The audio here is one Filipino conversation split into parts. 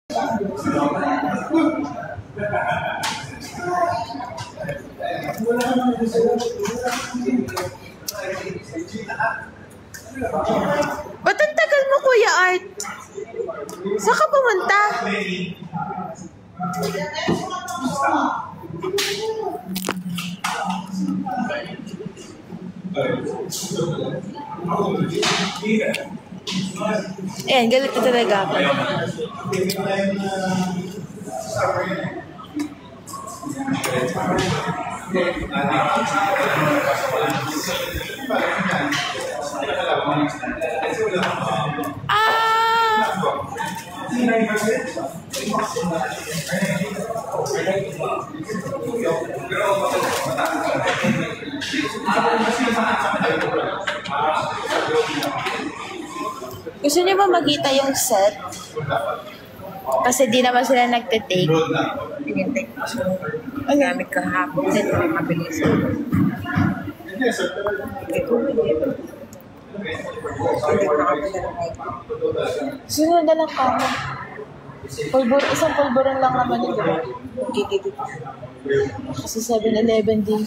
Ba't ang tagal mo, Kuya Art? Saan ka pumunta? Ayan, galit na talaga ako. Gusto niyo ba makita yung set? Kasi di naman sila nagte-take. Pinintay ko siya. Gamit kahapon. Kasi ito mabilis. Sunod na lang kamo. Isang pulburon lang naman yun, diba? Kasi 7-Eleven din.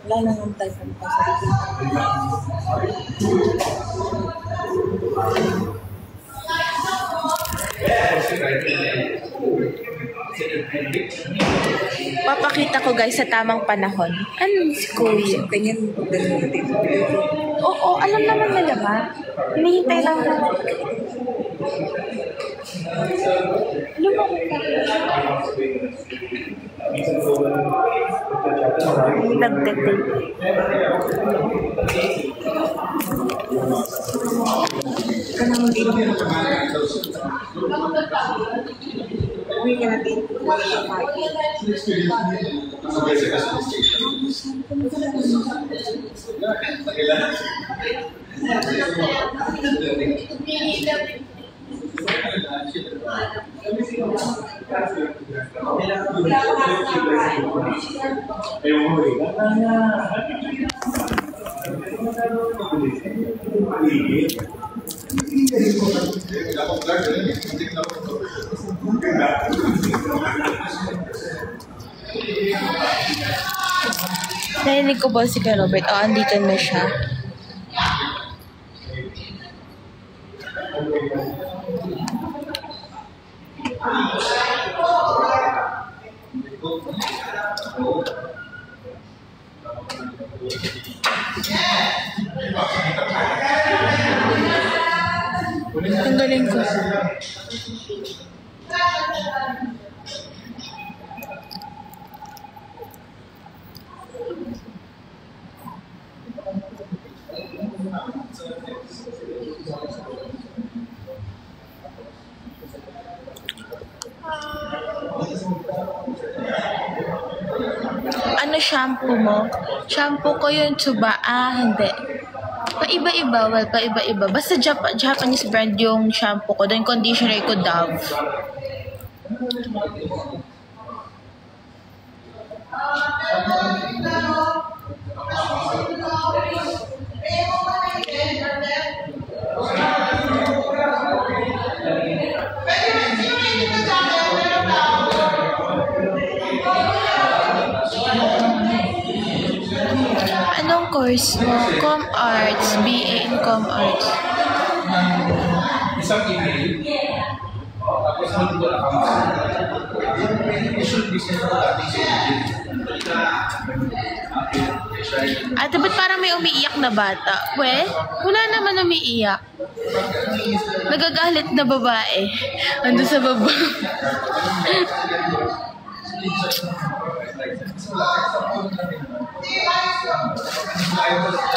Wala lang ang typhoon pa sa papakita ko guys sa tamang panahon. Ano si Kuya? Ganyan, Oo, alam naman na naman. Hinihintay lang naman. Nagtete. uwi ka natin. Narinig ko ba si Kuya Robert? Oo, andito na siya. Ang galing ko. Ano shampoo mo? Shampoo ko yung Tsuba. Hindi. Paiba-iba. Well, paiba-iba. Basta Japanese brand yung shampoo ko. Then conditioner ko Dove. Anong course mo? Com Arts. BA in Com Arts. Isang email. Tapos nandito na kami. Ate, ba't parang may umiiyak na bata? We, wala naman umiiyak. Nagagalit na babae. Ando sa baba.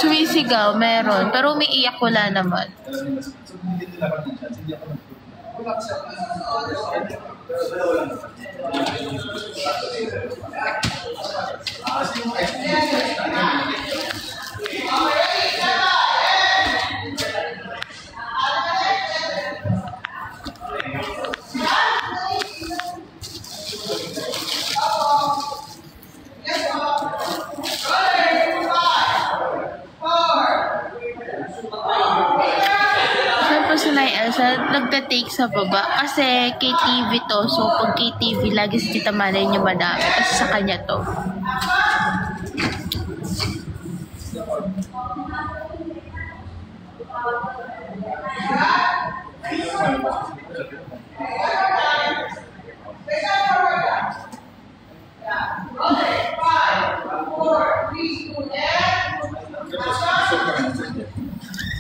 Sumisigaw, meron. Pero umiiyak, wala naman. Tapos si Elsa, nagta-take sa baba. Kasi KTV to. So, pag KTV, lagi si Tita Malay niya madami. Kasi sa kanya to.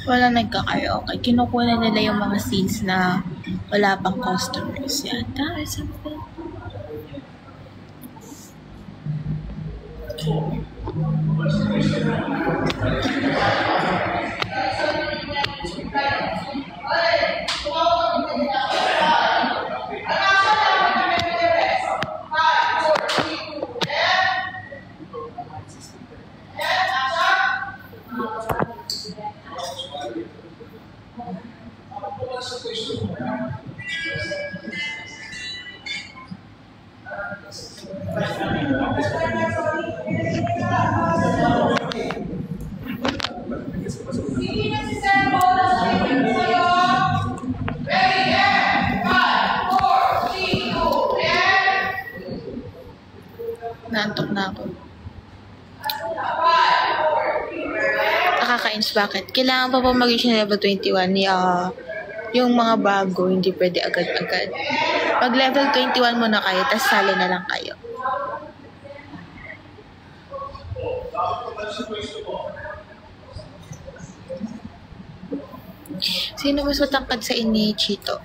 Wala nagka-karaoke. Kinukuha nila yung mga scenes na wala pang customers yata or something. Naantok na ako. Nakakainis bakit? Kailangan pa po mag-reach na level 21. Yung mga bago, hindi pwede agad-agad. Pag level 21 muna kayo, tas sali na lang kayo. Sino mas matangkad sa inyo, Chito?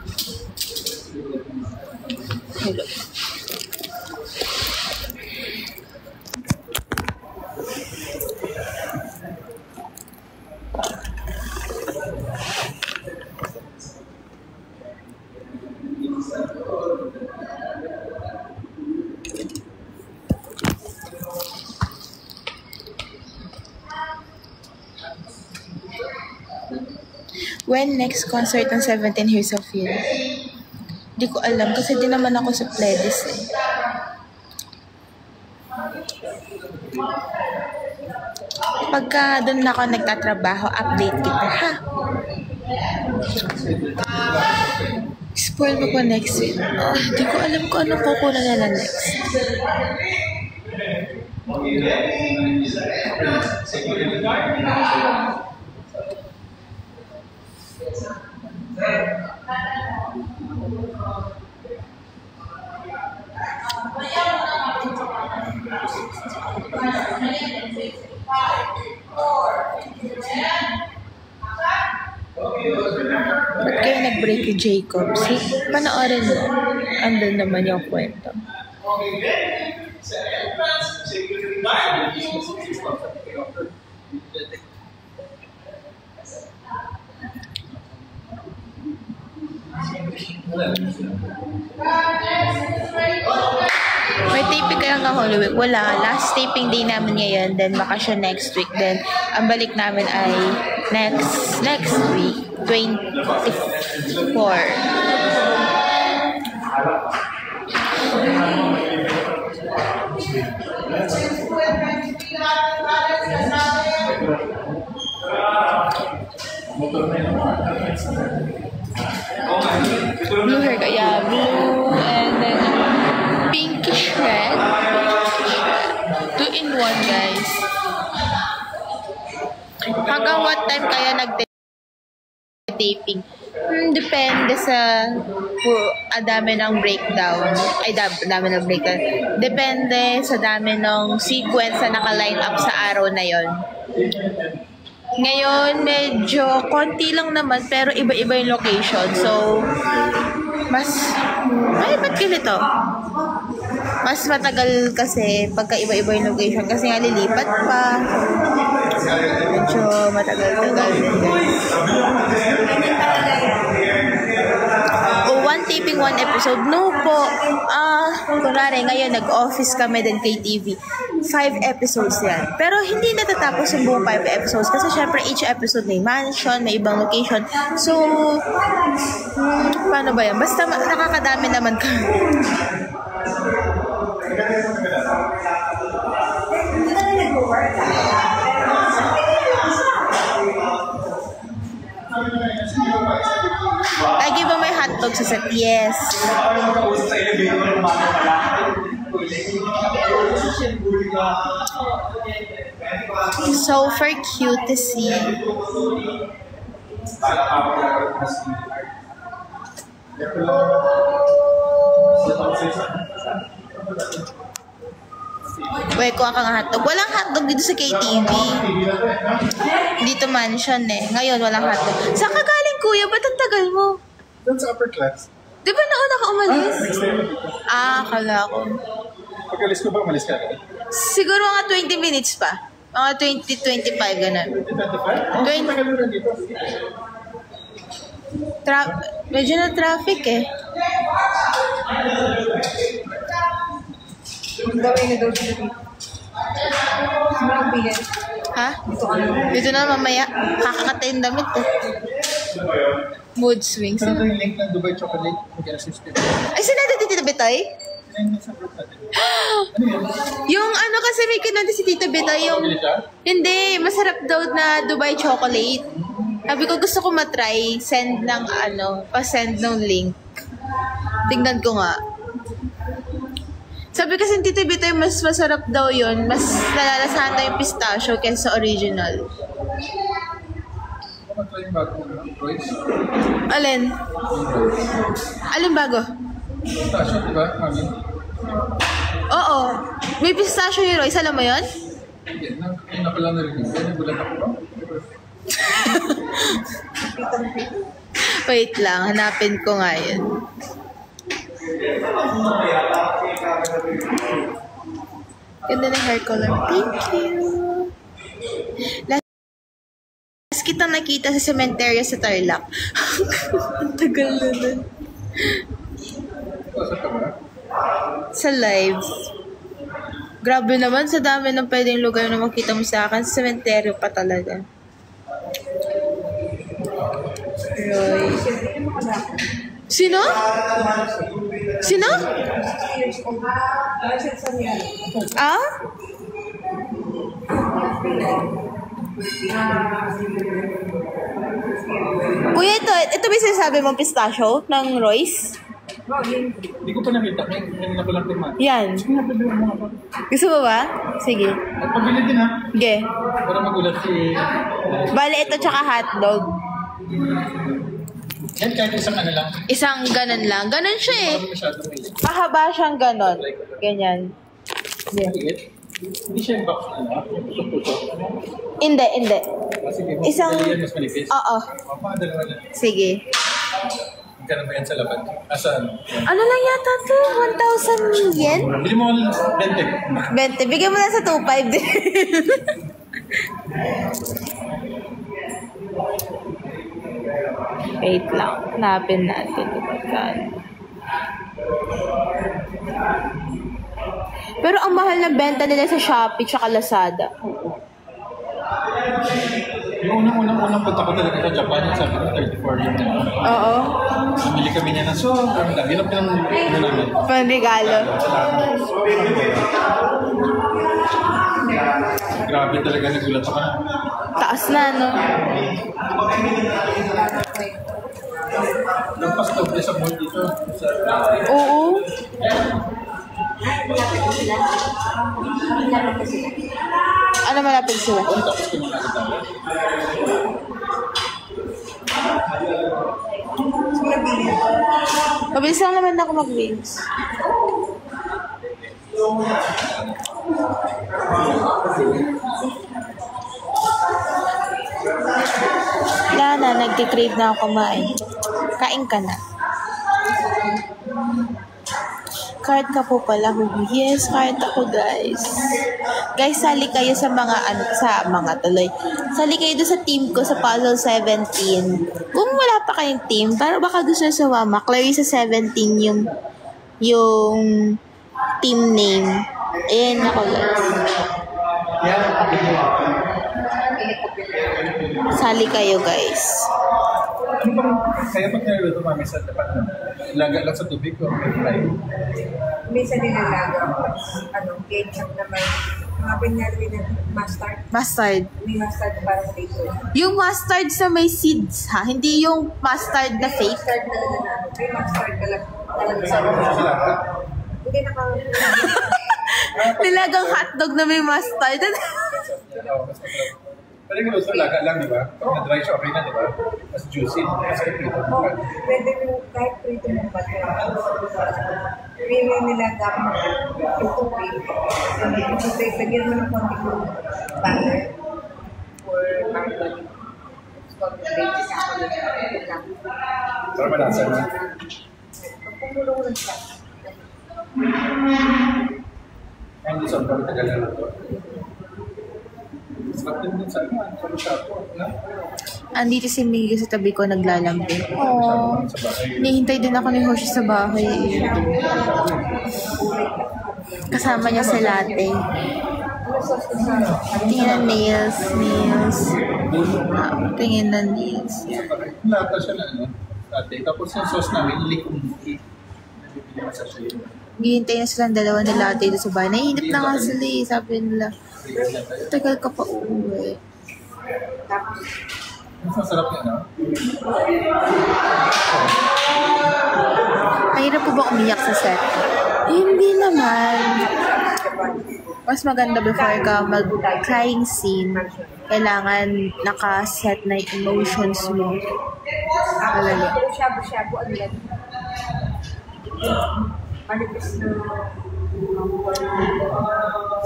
Hello. When next concert ng 17 Years of Feel? Hindi ko alam kasi di naman ako sa playlist eh. Pagka doon ako nagtatrabaho, update kita ha. Spoil mo ko next week. Di ko alam kung ano kukunan nila next. Ba't kayo nag-break yung Jacob? Panoorin mo. Andun naman yung kwento. May taping kayo hanggang Holy Week? Wala. Last taping day namin ngayon. Then bakasyon next week. Then ang balik namin ay next week. 24. Blue hair kaya blue and then pinkish red. 2-in-1 guys. Hanggang what time kaya nag-taping? Depende sa dami ng breakdown. Ay, dami ng breakdown. Depende sa dami ng sequence na naka-line up sa araw na yon. Ngayon, medyo konti lang naman, pero iba-iba yung location. So, ba't ganito? Mas matagal kasi pagka iba-iba yung location. Kasi nga lilipat pa. Medyo matagal-tagal din guys. One taping, one episode. No po. Kunwari, ngayon nag-office kami din kay TV. 5 episodes yan. Pero hindi natatapos yung buong 5 episodes kasi syempre each episode may mansion, may ibang location. So, paano ba yan? Basta nakakadami naman kami. Lagi ba may hotdog sa set? Yes. So for cute to see. Wait, kuha ka nga hotdog. Walang hotdog dito sa KTV. Dito mansion eh. Ngayon, walang hotdog. Saan ka galing, kuya? Ba't ang tagal mo? Doon sa upper class. Di ba nauna ka umalis? Next day. Akala ko. Pag-alis ko ba, umalis ka? Siguro mga 20 minutes pa. Mga 20-25, ganun. 20? Tagal mo rin dito. Medyo na traffic eh. Gawin na daw dito. Saan bigat? Ha? Dito na mamaya. Kakakatay yung damit eh. Mood swings. Saan yung link ng Dubai Chocolate? Mag-assist ko. Ay, sinada dito Betoy? Yung ano kasi may kinanta si Tita Betoy yung... Hindi, masarap daw na Dubai Chocolate. Sabi ko gusto ko matry. Send ng ano, pa-send ng link. Tingnan ko nga. Sabi kasi Tita Betoy mas masarap daw yun. Mas nalalasahan daw yung pistachio kaysa sa original. Alin? Alin bago? Pistachio, di ba? Mami? Oo. May pistachio yung Royce. Alam mo yun? Hindi. Hindi ko lang narinig. Nagulat ako ba? Wait lang. Hanapin ko nga yun. Ganda na hair color. Thank you. Last kitang nakita sa cemetery sa Tarlac. Ang tagal na nun. Sa live. Grabe naman, sa dami ng pwedeng lugar na makita mo sa akin. Sa cemetery pa talaga. Roy. Sino? Sino? Ah? Kuya, ito ba yung sinasabi mong pistachio ng Royce? Hindi ko pa nakita. Hindi ko lang tingnan. Yan. Gusto mo ba? Sige. At pabili din ha. Sige. Para magulat si... Bale, ito tsaka hotdog. Yan kahit isang ano lang. Isang ganon lang. Ganon siya eh. Hindi masyadong may... Pahaba siyang ganon. Ganyan. Yeah. Hindi siya yung box na ano. Puso-puso. Hindi. Sige, Isang... mas manipis. Oo. Dalawa lang. Sige. Magkano ba yan sa laban? Asan? Ano lang yata to? 1,000 yen? Bili mo ako ng 20. Bigyan mo na sa 2,500 din. Wait lang. Hanapin natin. Pero ang mahal ng benta nila sa Shopee tsaka Lazada. Yung unang punta ko talaga sa Japan, yung sabi ko 34 yun. Oo. Namili kami niya ng sobrang dami. Yun ang ano namin. Panregalo. Grabe talaga, nagulat ako na. Taas na, no? Lampas doble sa mall dito. Oo. Ano malapit sila? Tapos ko mga agad. Mabilis lang naman ako mag-wings. Wala na, nagtitrade na ako kumain. Kain ka na. Card ka po pala, Hugo. Yes, card ako, guys. Guys, sali kayo sa mga tuloy. Sali kayo doon sa team ko sa Puzzle 17. Kung wala pa kayong team, para baka gusto na sumama, Clarissa 17 yung team name. Ayan ako, guys. Sali kayo, guys. Kaya pag naluluto mami sa dapat laga lang sa tubig o may fry. Minsan nilalaga. Ketchup naman. Mga pinalagay na mustard. Mustard. May mustard para sa taste. Yung mustard sa may seeds, ha? Hindi yung mustard na fake. Mustard talaga na. May mustard talaga sa hindi na kami. Nilagang hotdog na may mustard. Pwede ko gusto laga lang, di ba? Pag na-dry siya, okay na, di ba? Mas juicy. Mas prito mo pa. Pwede mo kahit prito mo pa. May nilaga mo ito prito. Lagyan mo ng konti ko butter or margarine. Para malasa na. Pag pumulong lang siya. Ay, hindi sobrang tagal na ito. Sarap din din sa masyado. Andito si Miggy sa tabi ko naglalambing. Oh, nihintay din ako ni Hoshi sa bahay. Kasama niya sa latte. Tingin ng nails. Tingin ng nails. Lata siya na, ano? Latte. Tapos yung sauce namin, likumki. Nabibili mo sa siya. Hihintay na silang dalawa ni latte doon sa bahay. Naiinip na nga sila eh. Sabi nila, tagal ka pa uuwi. Mas masarap yan, no? Mahirap po ba umiyak sa set? Hindi naman. Mas maganda before ka mag-crying scene, kailangan naka-set na yung emotions mo. Alala. Shabu-shabu, ano yan? Manipis na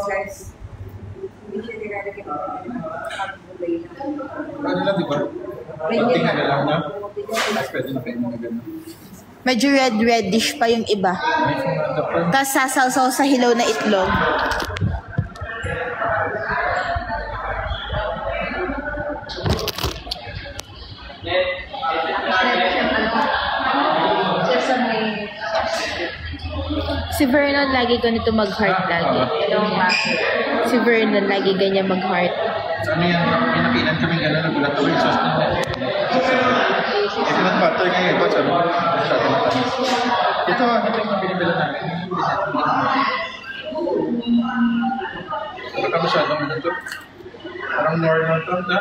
slice. Hindi siya nilalagyan ng pag-bulay na. Ano lang, di ba? Konting na lang na. Mas pwede na gano'n. Medyo red-reddish pa yung iba. Tapos sasawsaw sa hilaw na itlog. Si Vernon lagi ganito mag-heart lagi. Si Vernon lagi ganyan mag-heart. Ano yan? May nakilan kami gano'n, nagulat ako yung sauce nila. Ito na butter ngayon ito, sabi ko, masyado matamis. Ito yung binibila namin. Baka masyado mo ito. Parang normal to, na?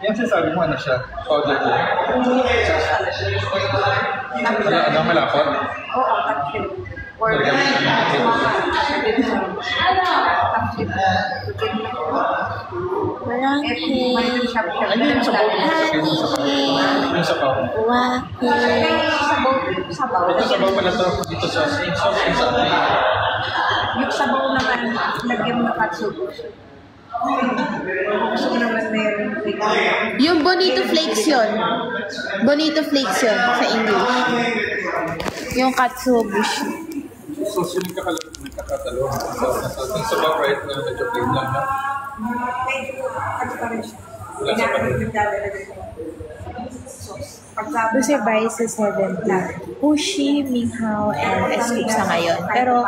Yan sinasabi mo, ano siya? Powder ko. Ano, malapot? Oo, tapos or Marangke. Ano yung sabaw? Yung sabaw. Wake. sabaw. Ito sabaw pala to dito sa sauce sa atin. Yung sabaw naman, lagyan mo ng katsubo. Gusto ko naman meron. Yung bonito flakes yun. Bonito flakes yun sa English. Yung katsuobushi. Sauce yung nagkakatalo. Yung sabaw right na medyo plain lang na. Medyo transparent siya. Wala sa panin. Kasi by sa 7 Hoshi, Minghao, and Escoop sa ngayon. Pero,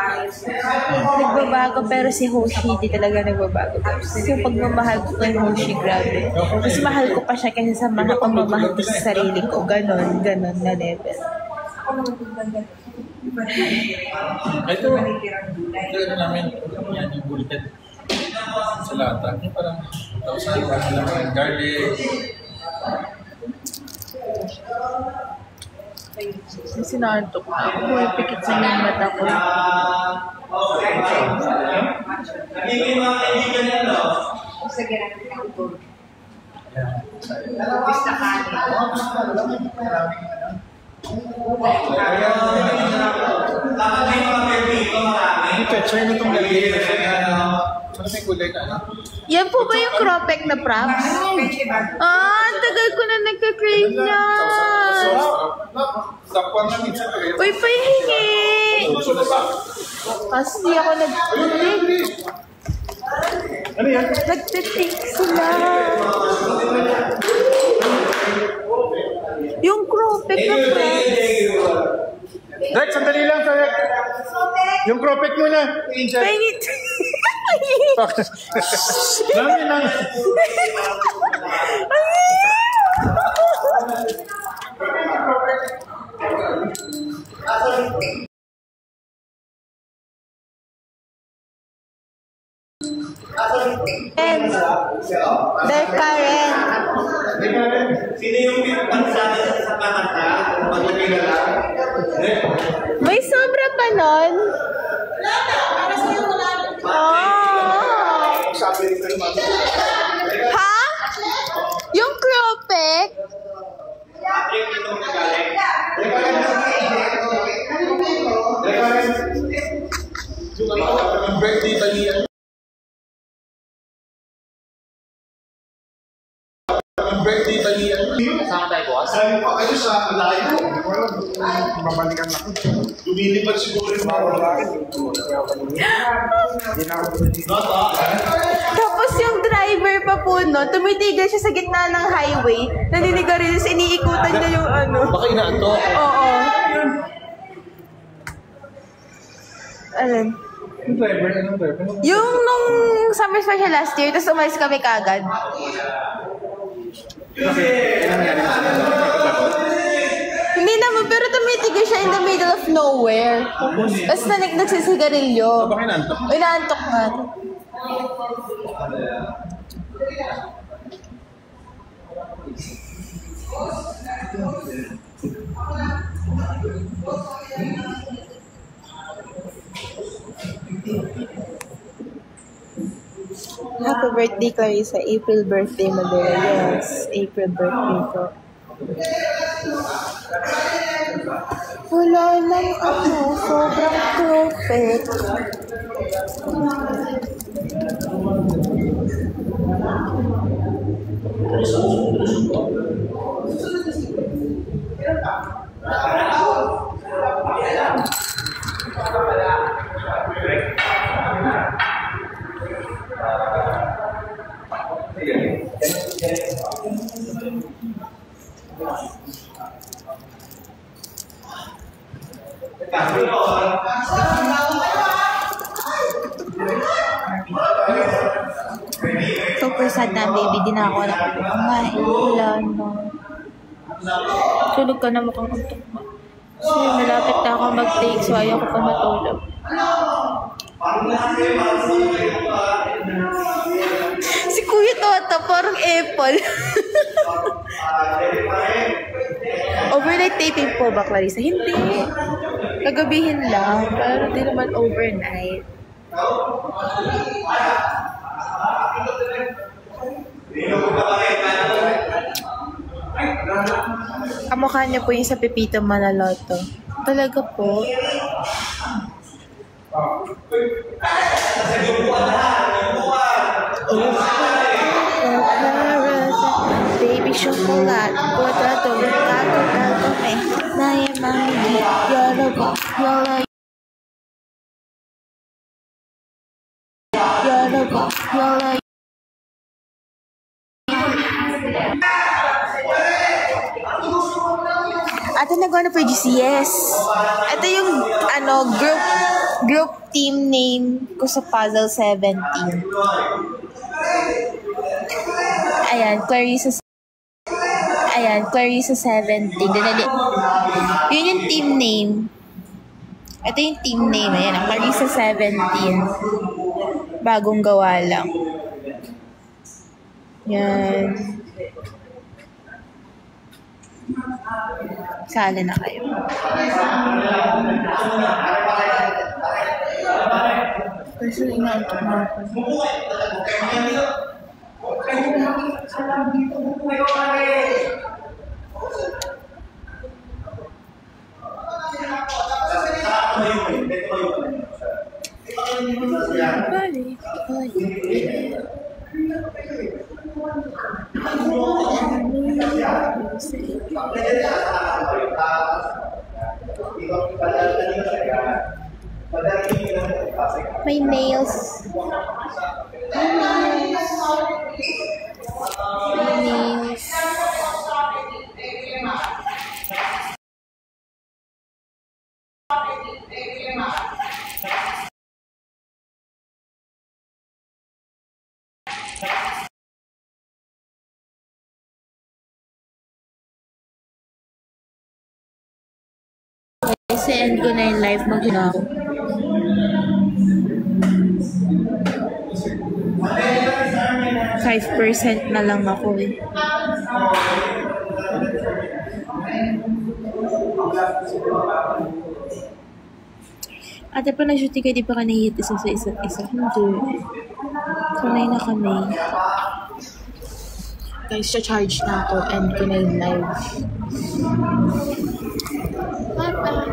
nagbabago. Pero si Hoshi, di talaga nagbabago. Kasi yung pagmamahal ko kay Hoshi, grabe. Mas mahal ko pa siya kasi sa mga pagmamahal ko sa sarili ko. Ganon na level. Ito ano namin, yan yung bulleted sa lata. Yung parang tausan, parang garlic. Sinantok na ako. Pikit sa yung mata ko. Sa ginagawa ng gold. Basta kanin. Ito, try na itong lagay. Ano may kulay ka na? Yan po ba yung cropek na props? Ang tagal ko na nagka-crave na. Sakwan na minsan. Uy, pahingi. Kasi di ako Ano yan? nagtitik sila. Yung cropek na props. Rex, sandali lang. Yung cropek mo na. Pahingit. Dami lang. Ay! There, Karen. Sino yung pansada sa kanata? Paglagay na lang? May sobra pa nun. Oh. Ha? Yung cropek? Birthday ba niya? Birthday ba niya? Kasama tayo, boss? Sabi pa kayo sa layo. Babalikan ako. Lumilipad siguro yung mga lalaki. Tapos yung driver pa po, no, tumitigil siya sa gitna ng highway. Naninigarilyo, iniikutan niya yung ano. Baka inaanto. Oo. Alin? Yung driver, anong driver? Yung nung summer special last year, tapos umalis kami kagad. Kasi, ano nangyari na sila? Hindi naman, pero tumitigil siya in the middle of nowhere. Tapos nagsisigarilyo. Baka inaanto. Inaantok nga. Happy birthday, Clarissa. April birthday mo din. Yes, April birthday ko. Wala lang ako. Sobrang perfect. Super sad na, baby. Di na ako nakapagpangay. Wala, no. Tulog ka na mukhang untok mo. Kasi malapit na ako mag-take, so ayaw ko pa matulog. Si Kuya Toto, parang apple. Overnight taping po ba, Clarissa? Hindi. Kagabihin lang, pero di naman overnight. Kamukha niya po yung sa Pepito Manaloto. Talaga po. Baby chocolate, potato, taco, nayamani, yoloba, yola. Ate, nagawa na po yung GCS. Ito yung group team name ko sa Puzzle 17. Ayan, Clarissa 17. Yun yung team name. Ito yung team name. Ayan, Clarissa 17. Bagong gawa lang. Yan. Sala na kayo. Kasi inaantok na ako. My nails. Kasi end ko na yung live, mag-na ako. 5% na lang ako eh. Ate pa nag-shooting kayo, di pa ka nahihit isa sa isa't isa. Hindi. Sanay na kami. Guys, charge na ako and ko na yung live. Bye-bye.